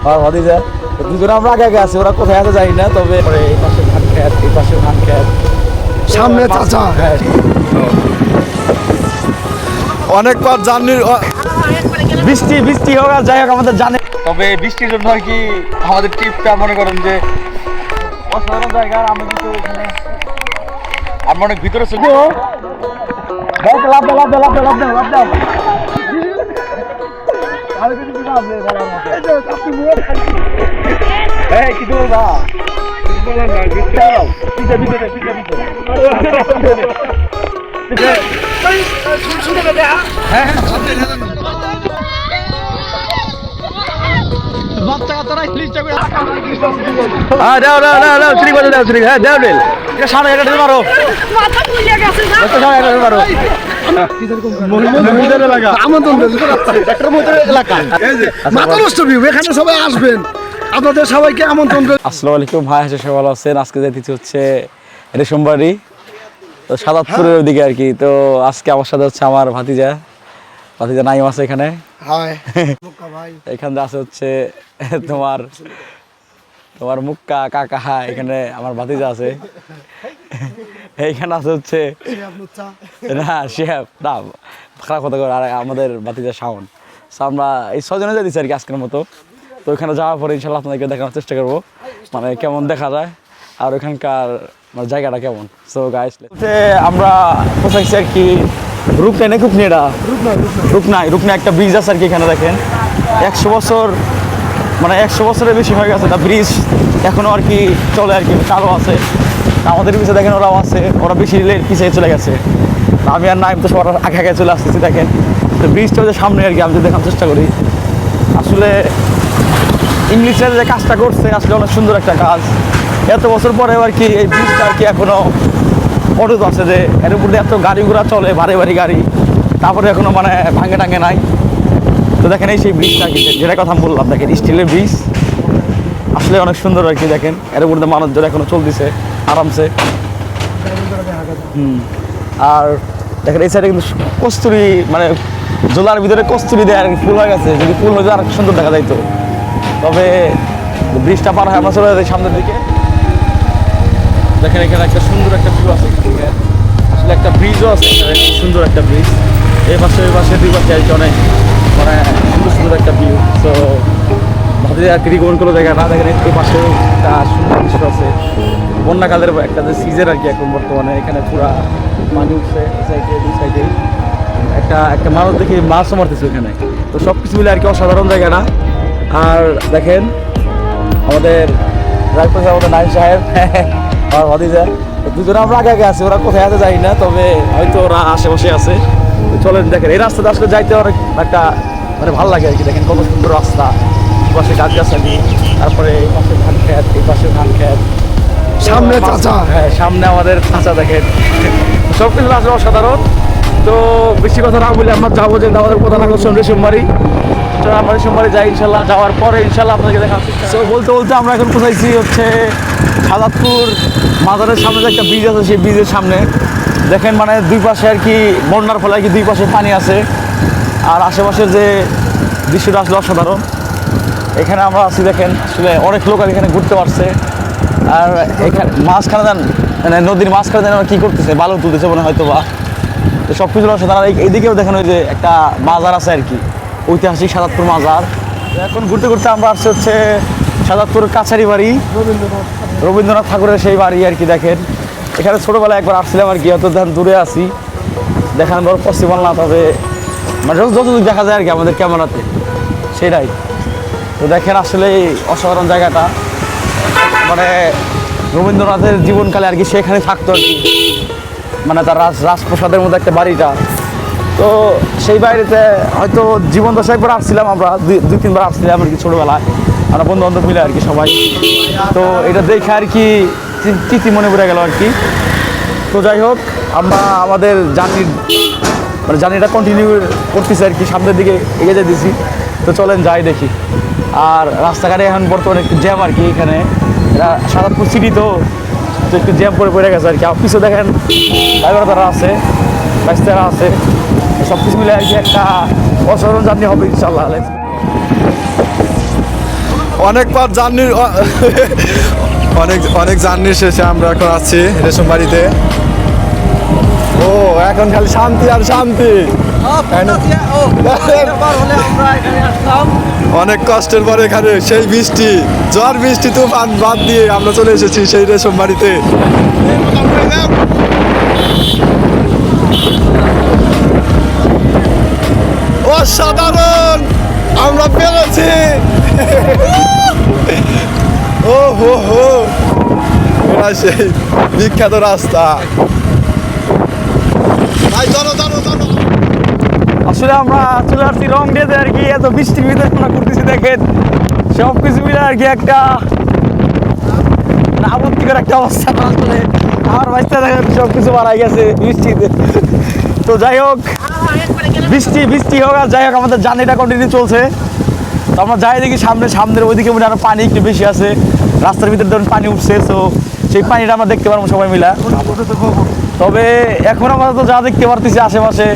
আর ভাতিজা দুজনে আমরা আগে আগে আছি, ওরা কোথায় আছে জানি না, তবে এই পাশে ধান খেত, এই পাশে ধান খেত, সামনে চাচা অনেক পর জার্নির বৃষ্টি বৃষ্টি হোক আর যাই হোক আমাদের জানে, তবে বৃষ্টির জন্য আর কি আমাদের ট্রিপটা মনে করেন যে অসাধারণ জায়গা। আমি কিন্তু এখানে আমি অনেক ভিতরে ছিল, লাভ দাও লাভ দাও লাভ দাও লাভ দাও লাভ দাও কিছু বলবা এখানে সবাই আসবেন, আপনাদের সবাইকে আমন্ত্রণ। আসসালামু আলাইকুম, ভাই হাসে সবাই ভালো আছেন। আজকে যাইতেছি হচ্ছে রেশমবাড়ি, তো সাদাতপুরের ওদিকে আর কি। তো আজকে আমার সাথে হচ্ছে আমার ভাতিজা নাইম আছে এখানে, এখানে আছে হচ্ছে তোমার তোমার মুক্কা কাকা, এখানে আমার ভাতিজা আছে, এইখানে আছে হচ্ছে না শেফ না খারাপ কথা করে, আর আমাদের ভাতিজা শাওন। আমরা এই ছজনে যাইতেছি আর কি আজকের মতো। তো ওইখানে যাওয়ার পরে ইনশাল্লাহ আপনাদেরকে দেখানোর চেষ্টা করবো মানে কেমন দেখা যায় আর ওইখানকার মানে জায়গাটা কেমন। সো গাইস আমরা কোথাইছি আর কি রূপনাই না খুব নেড়া রূপনাই একটা ব্রিজ আছে আর কি। এখানে দেখেন 100 বছর মানে 100 বছরের বেশি হয়ে গেছে, তা ব্রিজ এখনও আর কি চলে আর কি, চালু আছে। আমাদের পিছিয়ে দেখেন ওরাও আছে, ওরা বেশি পিছিয়ে চলে গেছে। আমি আর নাইম তো সবার আগে আগে চলে আসতেছি দেখেন। তো ব্রিজটা যে সামনে আর কি আমি যদি দেখার চেষ্টা করি, আসলে ইংলিশে যে কাজটা করছে আসলে অনেক সুন্দর একটা কাজ। এত বছর পরেও আর কি এই ব্রিজটা আর কি এখনো অটুট আছে, যে এর উপর দিয়ে এত গাড়ি ঘোড়া চলে, ভারী ভারী গাড়ি, তারপরে এখনো মানে ভাঙে টাঙে নাই। তো দেখেন এই সেই ব্রিজটা আর কি, যেটা কথা বললাম দেখেন স্টিলের ব্রিজ, আসলে অনেক সুন্দর আর কি। দেখেন এর উপর দিয়ে মানুষজন এখনো চলতেছে আরামসে। আর দেখেন এই সাইডে কিন্তু কস্তুরি মানে জোলার ভিতরে কস্তুরি দেয় আর ফুল হয়ে গেছে, যদি ফুল হয়ে যায় আর সুন্দর দেখা যাইতো। তবে ব্রিজটা পার হয় আমরা চলে যাই সামনের দিকে। দেখেন এখানে একটা সুন্দর একটা ভিউ আছে, আসলে একটা ব্রিজও আছে এখানে, সুন্দর একটা ব্রিজ। এই পাশে ওই পাশে দুই পাশে আর কি অনেক মানে সুন্দর সুন্দর একটা ভিউ। তো ভাবতে আর কি রিকমেন্ড কোনো জায়গা না, দেখেন এই পাশে একটা সুন্দর দৃশ্য আছে। বন্যাকালের একটা যে সিজন আর কি এখন বর্তমানে, এখানে পুরা পানি উঠছে এই সাইডে দুই সাইডে। একটা মানুষ দেখি মাছও মারতেছে ওখানে। তো সব কিছু মিলে আর কি অসাধারণ জায়গা না। আর দেখেন আমাদের আমাদের নাইম সাহেব আমার ভাতিজা, দুজনে আমরা আগে আগে আছি, ওরা কোথায় আছে জানি না, তবে হয়তো ওরা আশেপাশে আছে। চলেন দেখেন এই রাস্তাতে আসলে যাইতে অনেক একটা মানে ভালো লাগে আর কি। দেখেন কত সুন্দর রাস্তা, এই পাশে গাছগাছালি, তারপরে এই পাশে ধান খেত, এই পাশে ধান খেত, সামনে চাচা, হ্যাঁ সামনে আমাদের চাচা। দেখেন সব কিছু আসলে অসাধারণ। তো বেশি কথা না বলে আমরা যাবো, যে আমাদের প্রধান আকর্ষণ রেশমবাড়ি। আমরা রেশমবাড়ি যাই ইনশাল্লাহ, যাওয়ার পরে ইনশাল্লাহ আপনাকে দেখাচ্ছি। তো বলতে বলতে আমরা এখন কোথাইছি হচ্ছে সাদাতপুর মাজারের সামনে যে একটা ব্রিজ আছে, সেই ব্রিজের সামনে দেখেন মানে দুই পাশে আর কি বন্যার ফলে আর কি দুই পাশে পানি আছে, আর আশেপাশের যে দৃশ্যটা আসলে অসাধারণ। এখানে আমরা আছি দেখেন, আসলে অনেক লোক আর এখানে ঘুরতে পারছে। আর এখানে মাঝখানে দেন মানে নদীর মাঝখানে দেন কী করতেছে, বালু তুলতেছে মনে হয়তো বা। তো সব কিছু অসাধারণ। এইদিকেও দেখেন ওই যে একটা মাজার আছে আর কি, ঐতিহাসিক সাদাতপুর মাজার। এখন ঘুরতে ঘুরতে আমরা আসছি হচ্ছে সাদাতপুর কাছারি বাড়ি, রবীন্দ্রনাথ ঠাকুরের সেই বাড়ি আর কি। দেখেন এখানে ছোটোবেলায় একবার আসছিলাম আর কি, অত দূরে আছি দেখানো বড় পসিবল না, তবে মানে যতটুকু দেখা যায় আর কি আমাদের ক্যামেরাতে সেটাই। তো দেখেন আসলে এই অসাধারণ জায়গাটা, মানে রবীন্দ্রনাথের জীবনকালে আর কি সেখানে থাকতো আর কি, মানে তার রাজপ্রসাদের মধ্যে একটা বাড়িটা। তো সেই বাড়িতে হয়তো জীবন দশা একবার আসছিলাম আমরা, দুই তিনবার আসছিলাম আর কি ছোটোবেলায়, আমরা বন্ধু বান্ধব মিলে আর কি সবাই। তো এটা দেখে আর কি স্মৃতি মনে পড়ে গেল আর কি। তো যাই হোক আমরা আমাদের জার্নিটা কন্টিনিউ করতেছি আর কি, সামনের দিকে এগিয়ে যেতেছি। তো চলেন যাই দেখি। আর রাস্তাঘাটে এখন বর্তমানে একটু জ্যাম আর কি, এখানে সাদাতপুর সিটি তো একটু জ্যাম পড়ে গেছে আর কি। পিছু দেখেন ড্রাইভার তারা আছে, বাইস্তারা আছে, সব কিছু মিলে আর কি একটা অসাধারণ জার্নি হবে ইনশাল্লাহ। অনেক পর জার্নির অনেক জার্নির শেষে আমরা এখন আছি রেশমবাড়িতে। ও এখন খালি শান্তি আর শান্তি। অনেক কষ্টের পরে এখানে সেই বৃষ্টি, ঝড় বৃষ্টি তুফান বাদ দিয়ে আমরা চলে এসেছি সেই রেশমবাড়িতে। অসাধারণ, আমরা পেরেছি। ও হো হো, এরা সেই বিখ্যাত রাস্তা। ভাই চলো চলো চলো। আসলে আমরা চলে আসছি রং ডেতে আর কি, এত বৃষ্টির ভিতরে আমরা করতেছি দেখেন, সব কিছু মিলে আর কি একটা আপত্তিকর একটা অবস্থা। আসলে আমার বাচ্চা দেখেন সব কিছু মারা গেছে বৃষ্টিতে। তো যাই হোক, বৃষ্টি হোক আর যাই হোক, আমাদের জার্নিটা কন্টিনিউ চলছে। তো আমরা যাই দেখি সামনের ওইদিকে মনে আরো পানি একটু বেশি আছে, রাস্তার ভিতরে ধরুন পানি উঠছে। তো সেই পানিটা আমরা দেখতে পারবো সবাই মিলা। তবে এখন আমরা তো যা দেখতে পারতেছি আশেপাশে,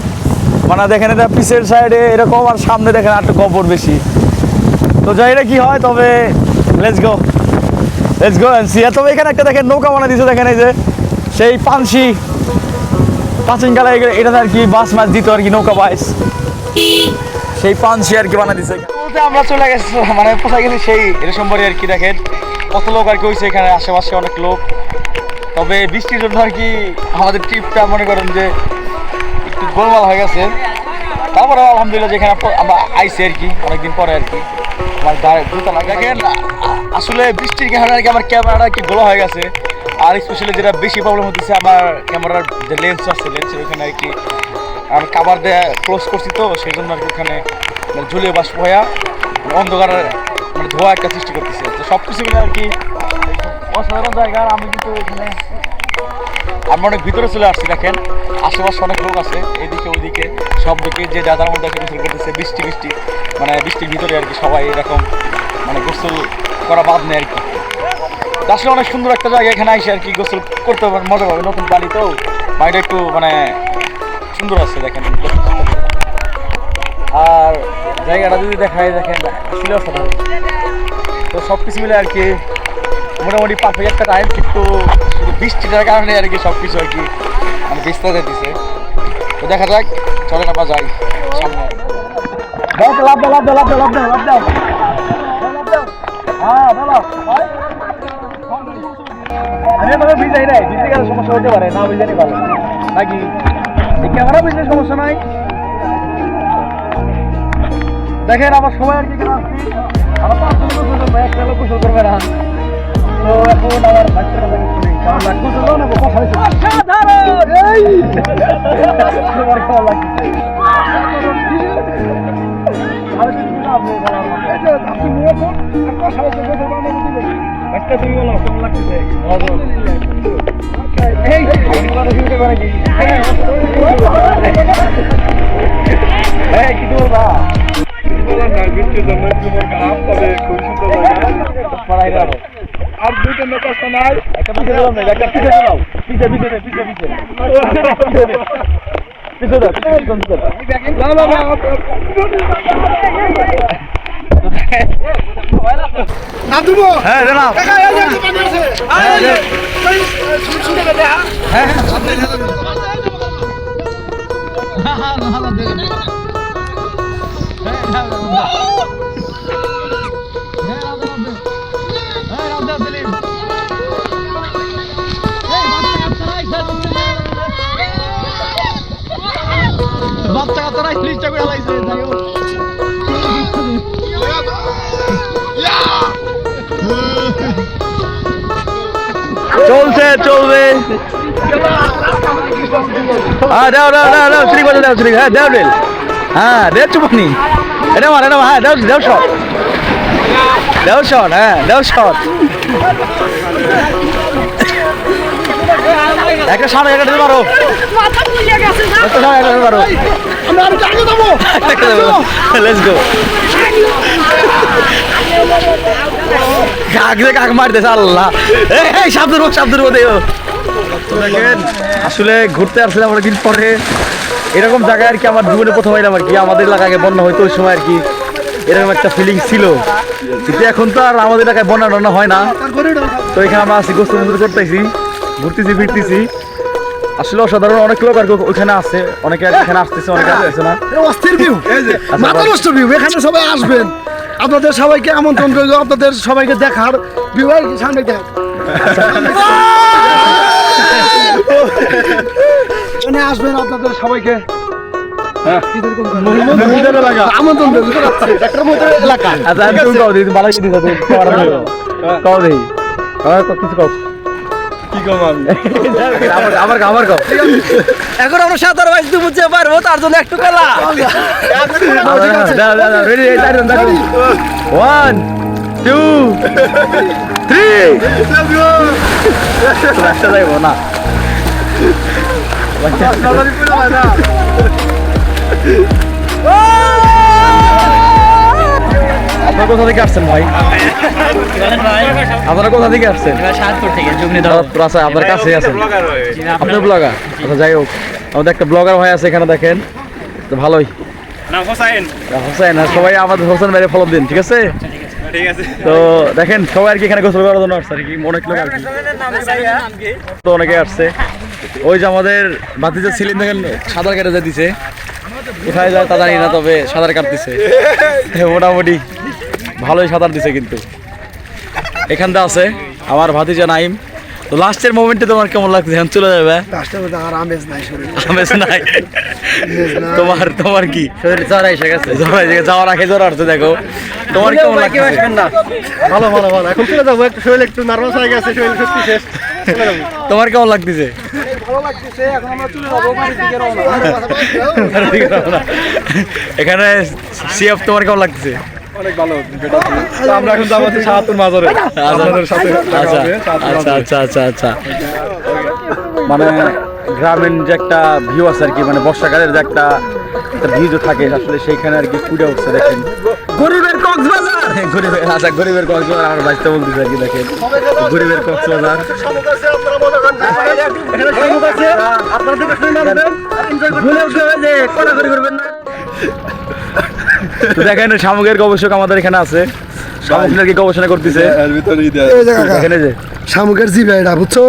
মানে দেখেন এটা পিছের সাইডে এরকম, আর সামনে দেখেন আর একটু গবর বেশি। তো যাই এটা কি হয়, তবে লেটস গো এন্ড সি। তবে এখানে একটা দেখেন নৌকা বানা দিয়েছে, দেখেন এই যে সেই প্রাচীন কালে এটাতে আর কি বাস মাছ দিত আর কি, নৌকা বাইস, সেই পানসি আর কি বানা দিছে। আমরা চলে গেছি, মানে পোষা গেছি সেই রেশমবাড়ি আর কি। দেখেন কত লোক আর কি হয়েছে এখানে, আশেপাশে অনেক লোক। তবে বৃষ্টির জন্য আর কি আমাদের ট্রিপটা মনে করেন যে একটু গোলমাল হয়ে গেছে। তারপরে আলহামদুলিল্লাহ যেখানে আমরা আইসি আর কি অনেকদিন পরে আর কি। আমার জুতা লাগে দেখেন, আসলে বৃষ্টির কারণে আর কি আমার ক্যামেরাটা একটু গোলা হয়ে গেছে। আর স্পেশালি যেটা বেশি প্রবলেম হতেছে, আমার ক্যামেরার যে লেন্স আছে, লেন্সের ওখানে আর কি আমি কাভার দিয়ে ক্লোজ করছি, তো সেই জন্য আর কি ওখানে ঝুলিয়ে বাষ্প হয়ে অন্ধকারের মানে ধোয়া একটা সৃষ্টি করতেছে। তো সব কিছু মিলে আর কি অসাধারণ জায়গা। আমি কিন্তু এখানে আমরা অনেক ভিতরে চলে আসছি, দেখেন আশেপাশে অনেক লোক আছে, এদিকে ওইদিকে সব দিকে যে যাদার মধ্যে একটা গোসল করতেছে, বৃষ্টি মানে বৃষ্টির ভিতরে আর কি সবাই এরকম মানে গোসল করা বাদ নেই আর কি। আসলে অনেক সুন্দর একটা জায়গা, এখানে এসে আর কি গোসল করতে মজা পাবে, নতুন পানি তো পানিটা একটু মানে সুন্দর আছে দেখেন। আর জায়গাটা যদি দেখায় দেখেন আসলে অসাধারণ। তো সব কিছু মিলে আর কি মোটামুটি পারফেক্ট একটা টাইম, কিন্তু শুধু বৃষ্টিটার কারণে আর কি সব কিছু আর কি মানে বিস্তার দিচ্ছে। তো দেখা যাক, চলে না বা যাই সামনে। লাভ দাও। হ্যাঁ বলো, আমি তবে ভিজাই নাই, ভিজে গেলে সমস্যা হতে পারে, না ভিজানি ভালো নাকি? ক্যামেরা ভিজলে সমস্যা নাই। দেখেন আমার সময় আর কি কেন আসছি, আমার 5 মিনিট গোসল করবে, একটা লোক গোসল করবে না। তো এখন আমার বাচ্চাটা লাগে শুনি কেমন লাগছে, গোসল নেবো কথা হয়েছে অসাধারণ। তোমার কেমন লাগছে? আপনি নিয়ে আসুন, কথা হয়েছে গোসল বানাবো দিবেন। বাচ্চা তুমি বলো কেমন লাগছে? এই কি বলবা? আর দুইটা কষ্ট নাই, একটা পিছিয়ে দিলাম না, একটা পিছিয়ে দিলাম, পিছিয়ে হ্যাঁ দিলাম। বাচ্চা কাচ্চারা স্লিপটা করে লাইছে, যাই হোক চলবে। হ্যাঁ দাও শ্রী বলে দাও, শ্রী হ্যাঁ দাও রেল, হ্যাঁ দেড় চুপানি, এটা হ্যাঁ দাও শট, হ্যাঁ দাও শট। একটা সাড়ে একটা দিতে পারো, একটা সাড়ে একটা দিতে পারো। Let's go. কাক মারতেছে আল্লাহ, এই শব্দের দেখেন। আসলে ঘুরতে আসলাম অনেকদিন পরে এরকম জায়গায় আর কি, আমার জীবনে প্রথম এলাম আর কি। আমাদের এলাকায় বন্যা হয়তো ওই সময় আর কি এরকম একটা ফিলিং ছিল। কিন্তু এখন তো আর আমাদের এলাকায় বন্যা টন্যা হয় না, তো এখানে আমরা আছি গোসল মোসল করতেছি, ঘুরতেছি ফিরতেছি। আসলে অসাধারণ অনেক লোক আর কি ওইখানে আছে, অনেকে আর কি এখানে আসতেছে, অনেকে আসতেছে না। অস্থির ভিউ, মাথা নষ্ট ভিউ। এখানে সবাই আসবেন, আপনাদের সবাইকে আমন্ত্রণ করবো, আপনাদের সবাইকে দেখার ভিউ। সামনে দেখ, এখানে আসবেন, আপনাদের সবাইকে আমন্ত্রণ দেবো। এলাকা আচ্ছা আমি তুমি কাও দিই, তুমি ভালো কিছু দিই, কাও দিই, কিছু কাও কি কম আমি আমার কাও। এখন আমরা সাঁতার বাইতে বুঝতে পারবো, তার জন্য একটু কলা। রেডি, 1 2 3 একটা যাইব না। আপনারা কোথা থেকে আসছেন ভাই? আপনারা কোথা থেকে আসছেন? সাতপুর থেকে আচ্ছা, আপনার কাছে আছেন, আপনার ব্লগার। আচ্ছা যাই হোক, আমাদের একটা ব্লগার ভাই আছে এখানে, দেখেন তো ভালোই হোসেন, আর সবাই আমাদের হোসেন ভাইয়ের ফলো দিন, ঠিক আছে? তো দেখেন সবাই আর কি এখানে গোসল করার জন্য আসছে আর কি, অনেক লোক আর কি, তো অনেকে আসছে। ওই যে আমাদের ভাতিজা ছিলেন, দেখেন সাঁতার কেটে যা দিছে, কোথায় যায় তা জানি না, তবে সাঁতার কাটতেছে মোটামুটি ভালোই সাঁতার দিছে। কিন্তু এখানটা আছে আমার ভাতিজা নাইম। তো লাস্টের মোমেন্টে তোমার কেমন লাগছে? এখন চলে যাবে, আমেজ নাই শরীরে, আমেজ নাই তোমার কি শরীর জ্বর এসে গেছে। যাওয়ার আগে জ্বর আসছে, দেখো তোমার কেমন লাগছে? ভালো ভালো ভালো। এখন চলে যাবো, একটু শরীর একটু নার্ভাস হয়ে গেছে, শরীর শক্তি শেষ। তোমার কেমন লাগতেছে? ভালো লাগতেছে, এখন আমরা চলে যাবো বাড়ির দিকে রওনা। এখানে সিএফ তোমার কেমন লাগতেছে? অনেক ভালো। তো আমরা এখন যাবো শাহাতুর মাজারে, আপনাদের সাথে দেখা হবে শাহাতুর মাজারে। আচ্ছা মানে গ্রামীণ যে একটা ভিউ আছে আর কি, মানে বর্ষাকালের যে একটা ভিউ থাকে আসলে, সেইখানে আর কি ফুটে উঠছে। দেখেন গরিবের কক্সবাজার, গরিবের কক্সবাজার আমার বাইতে বলতেছে আর কি, দেখেন গরিবের কক্সবাজার। তো দেখেন শামুকের গবেষক আমাদের এখানে আছে, শামুক নাকি গবেষণা করতেছে এর ভিতরে এখানে যে শামুকের জিভে এটা, বুঝছো?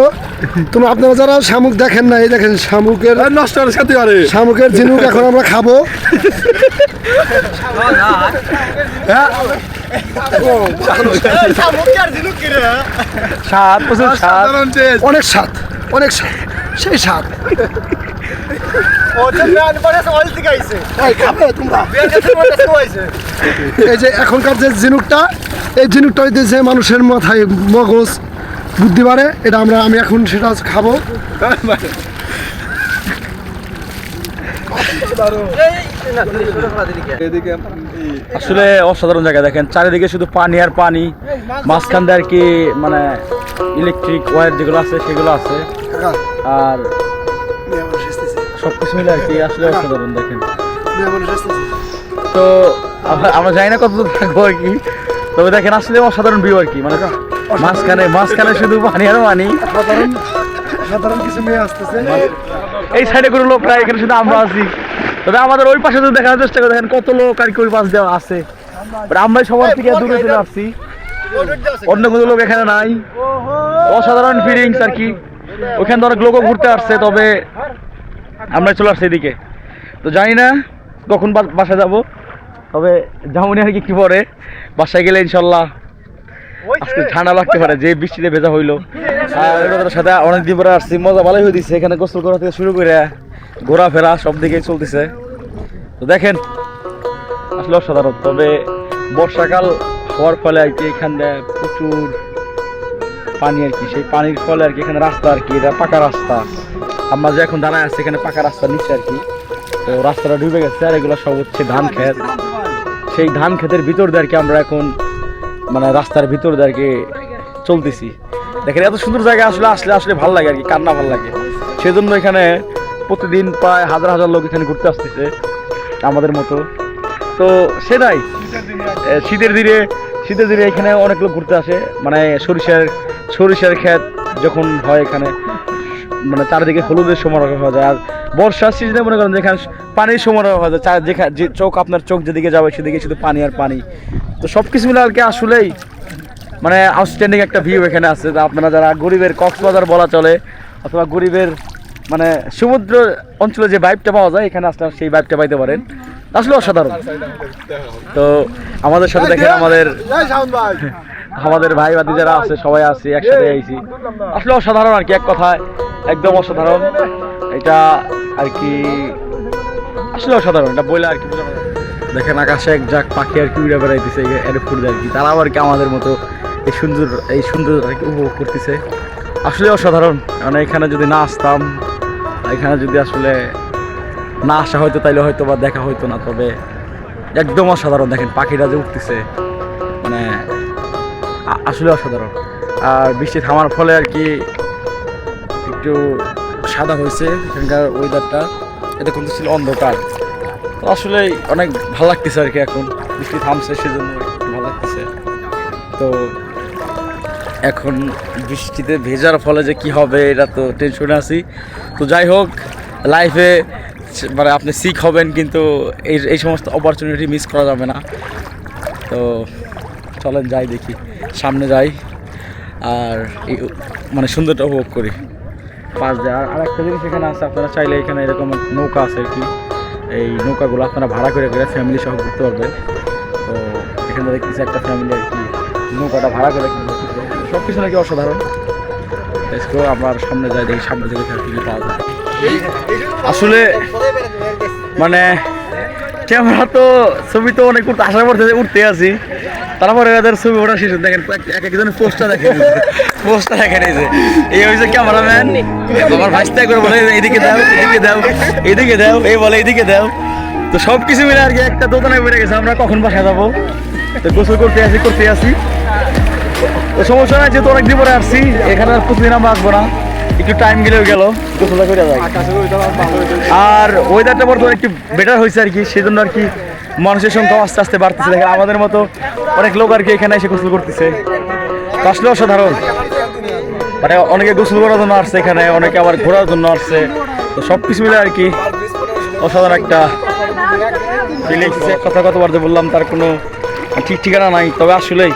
তোমরা আপনারা যারা শামুক দেখেন না, এই দেখেন শামুকের নষ্ট হওয়ার সাথে পারে শামুকের ঝিনুক এখন আমরা খাবো। স্বাদ প্রচুর স্বাদ, অনেক স্বাদ, অনেক স্বাদ, সেই স্বাদ। এই খাবে তোমরা? এই যে এখনকার যে ঝিনুকটা, এই ঝিনুকটা হইতেছে মানুষের মাথায় মগজ বুদ্ধি বাড়ে, এটা আমি এখন সেটা খাবো। এদিকে আসলে অসাধারণ জায়গা। দেখেন চারিদিকে শুধু পানি আর পানি, মাঝখান দিয়ে আর কি মানে ইলেকট্রিক ওয়্যার যেগুলো আছে সেগুলো আছে, আর সবকিছু মিলে আর কি আসলে অসাধারণ। দেখেন তো আমরা জানি না কতদূর থাকবো আর কি, তবে দেখেন আসলে অসাধারণ ভিউ আর কি, মানে মাঝখানে শুধু পানি আর পানি। সাধারণ কিছু মেয়ে আসতেছে, এই সাইডে কোনো লোক নাই, এখানে শুধু আমরা আছি। তবে আমাদের ওই পাশে যদি দেখার চেষ্টা করে, দেখেন কত লোক আর কি ওই পাশ দেওয়া আছে, আমরা সবার থেকে দূরে চলে আসছি, অন্য কোনো লোক এখানে নাই। অসাধারণ ফিলিংস আর কি। ওখানে অনেক লোকও ঘুরতে আসছে, তবে আমরা চলে আসছি এদিকে। তো জানি না কখন বাসায় যাব, তবে যেমনই আর কি পরে বাসায় গেলে ইনশাল্লাহ আজকে ঠান্ডা লাগতে পারে, যে বৃষ্টিতে ভেজা হইলো। আর ওদের সাথে অনেকদিন পরে আসছি, মজা ভালোই হয়ে দিচ্ছে। এখানে গোসল করা থেকে শুরু করে ঘোরাফেরা সব দিকেই চলতেছে। তো দেখেন আসলে অসাধারণ। তবে বর্ষাকাল হওয়ার ফলে আর কি এখানে প্রচুর পানি আর কি, সেই পানির ফলে আর কি এখানে রাস্তা আর কি, এটা পাকা রাস্তা। আমরা যে এখন দাঁড়ায় আছি এখানে পাকা রাস্তার নিচে আর কি, তো রাস্তাটা ডুবে গেছে। আর এগুলো সব হচ্ছে ধান ক্ষেত, সেই ধান ক্ষেতের ভিতর দিয়ে আর কি আমরা এখন মানে রাস্তার ভিতর দিয়ে আর কি চলতেছি। দেখেন এত সুন্দর জায়গা আসলে আসলে ভালো লাগে আর কি, কান্না ভালো লাগে। সেজন্য এখানে প্রতিদিন প্রায় হাজার হাজার লোক এখানে ঘুরতে আসতেছে আমাদের মতো। তো সেটাই শীতের দিনে এখানে অনেক লোক ঘুরতে আসে, মানে সরিষার ক্ষেত যখন হয় এখানে মানে চারিদিকে হলুদের সমারোহ হয়ে যায়। আর বর্ষার সিজনে মনে করেন যেখানে পানির সমারোহ হয়ে যায়, যেখানে যে চোখ আপনার চোখ যেদিকে যাবে সেদিকে শুধু পানি আর পানি। তো সব কিছু মিলে আর কি আসলেই মানে আউটস্ট্যান্ডিং একটা ভিউ এখানে আছে। তা আপনারা যারা গরিবের কক্সবাজার বলা চলে অথবা গরিবের মানে সমুদ্র অঞ্চলে যে ভাইবটা পাওয়া যায় এখানে আসলে সেই ভাইবটা পাইতে পারেন। আসলে অসাধারণ। তো আমাদের সাথে দেখেন আমাদের ভাই বাদি যারা আছে সবাই আছি একসাথে আইছি, আসলে অসাধারণ আর কি, এক কথায় একদম অসাধারণ। এটা আর কি আসলে অসাধারণ, এটা বইলে আর কি বোঝানো যাবে না। দেখেন আকাশে এক ঝাঁক পাখি আর কি উড়ে বেড়াইতেছে এরফুল আর কি, তারাও আর কি আমাদের মতো এই সুন্দর আর কি উপভোগ করতেছে। আসলে অসাধারণ। মানে এখানে যদি না আসতাম, এখানে যদি আসলে না আসা হয়তো তাইলে হয়তো বা দেখা হইতো না। তবে একদম অসাধারণ। দেখেন পাখিরা যে উঠতেছে, মানে আসলে অসাধারণ। আর বৃষ্টি থামার ফলে আর কি একটু সাদা হয়েছে এখানকার ওয়েদারটা, এতক্ষণ তো ছিল অন্ধকার। তো আসলে অনেক ভালো লাগতেছে আর কি, এখন বৃষ্টি থামছে সেজন্য ভালো লাগতেছে। তো এখন বৃষ্টিতে ভেজার ফলে যে কি হবে এটা তো টেনশনে আছি। তো যাই হোক, লাইফে মানে আপনি সিক হবেন কিন্তু এই সমস্ত অপরচুনিটি মিস করা যাবে না। তো চলেন যাই, দেখি সামনে যাই আর এই মানে সুন্দরটা উপভোগ করি পাশ দিয়ে। আর একটা জিনিস এখানে আছে, আপনারা চাইলে এখানে এরকম নৌকা আছে আর কি, এই নৌকাগুলো আপনারা ভাড়া করে ফ্যামিলি সহ ঘুরতে পারবেন। তো এখানে দেখতেছি একটা ফ্যামিলি আর কি নৌকাটা ভাড়া করে সব কিছু নাকি অসাধারণ। আমার সামনে যাই, দেখি সামনে থেকে কী পাওয়া যায়। আসলে মানে ক্যামেরা তো ছবি তো অনেক উঠতে আসার পর উঠতে আছি, তারপরে এদের ছবি ওঠা শেষ দেখেন এক একজনের পোস্টটা দেখে নিয়েছে। এই হয়েছে ক্যামেরাম্যান, আমার ভাইস্তা করে বলে এদিকে দাও এদিকে দাও এদিকে দাও, এই বলে এদিকে দাও। তো সব কিছু মিলে আর কি একটা দোকানে বেড়ে গেছে। আমরা কখন বাসা যাবো, তো গোসল করতে আসি। তো সমস্যা নাই, যেহেতু অনেকদিন পরে আসছি, এখানে আর প্রতিদিন আমরা আসবো না, একটু টাইম গেলেও গেল গোসলটা করে যায়। আর ওয়েদারটা বর্তমানে একটু বেটার হয়েছে আর কি, সেজন্য আর কি মানুষের সংখ্যা আস্তে আস্তে বাড়তেছে। দেখেন আমাদের মতো অনেক লোক আর কি এখানে এসে গোসল করতেছে। তো আসলে অসাধারণ। মানে অনেকে গোসল করার জন্য আসছে এখানে, অনেকে আবার ঘোরার জন্য আসছে। তো সব কিছু মিলে আর কি অসাধারণ একটা ফিলিংস। কথা কতবার যে বললাম তার কোনো ঠিক ঠিকানা নাই। তবে আসলেই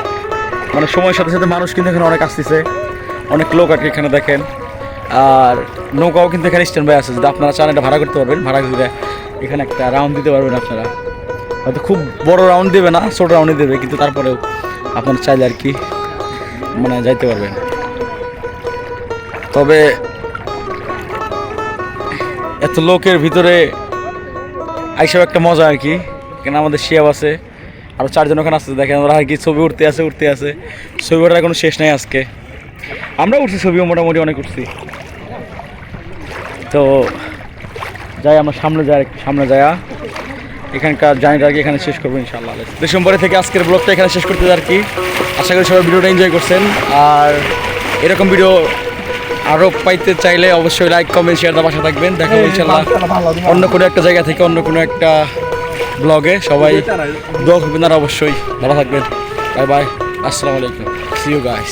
মানে সময়ের সাথে সাথে মানুষ কিন্তু এখানে অনেক আসতেছে, অনেক লোক আর কি এখানে দেখেন। আর নৌকাও কিন্তু এখানে স্ট্যান্ড বাই আছে, যদি আপনারা চান এটা ভাড়া করতে পারবেন। ভাড়া করে এখানে একটা রাউন্ড দিতে পারবেন আপনারা। হয়তো খুব বড় রাউন্ড দেবে না, ছোট রাউন্ডই দেবে, কিন্তু তারপরেও আপনারা চাইলে আর কি মানে যাইতে পারবেন। তবে এত লোকের ভিতরে আইসব একটা মজা আর কি। এখানে আমাদের শিয়াব আছে, আরও 4 জন ওখানে আসছে। দেখেন ওরা আর কি ছবি উঠতে আছে। ছবি ওঠার কোনো শেষ নেই আজকে। আমরা উঠছি, ছবিও মোটামুটি অনেক উঠছি। তো যাই আমরা সামনে যাই এখানকার জার্নিটা আর কি এখানে শেষ করবো ইনশাআল্লাহ। ডিসেম্বরে থেকে আজকের ব্লগটা এখানে শেষ করতে আর কি। আশা করি সবাই ভিডিওটা এনজয় করছেন। আর এরকম ভিডিও আরও পাইতে চাইলে অবশ্যই লাইক কমেন্ট শেয়ার দেওয়ার পাশে থাকবেন। দেখা হবে ইনশাআল্লাহ অন্য কোনো একটা জায়গা থেকে অন্য কোনো একটা ব্লগে। সবাই দোয়া করবেন আর অবশ্যই ভালো থাকবেন। বাই বাই, আসসালামু আলাইকুম, সি ইউ গাইস।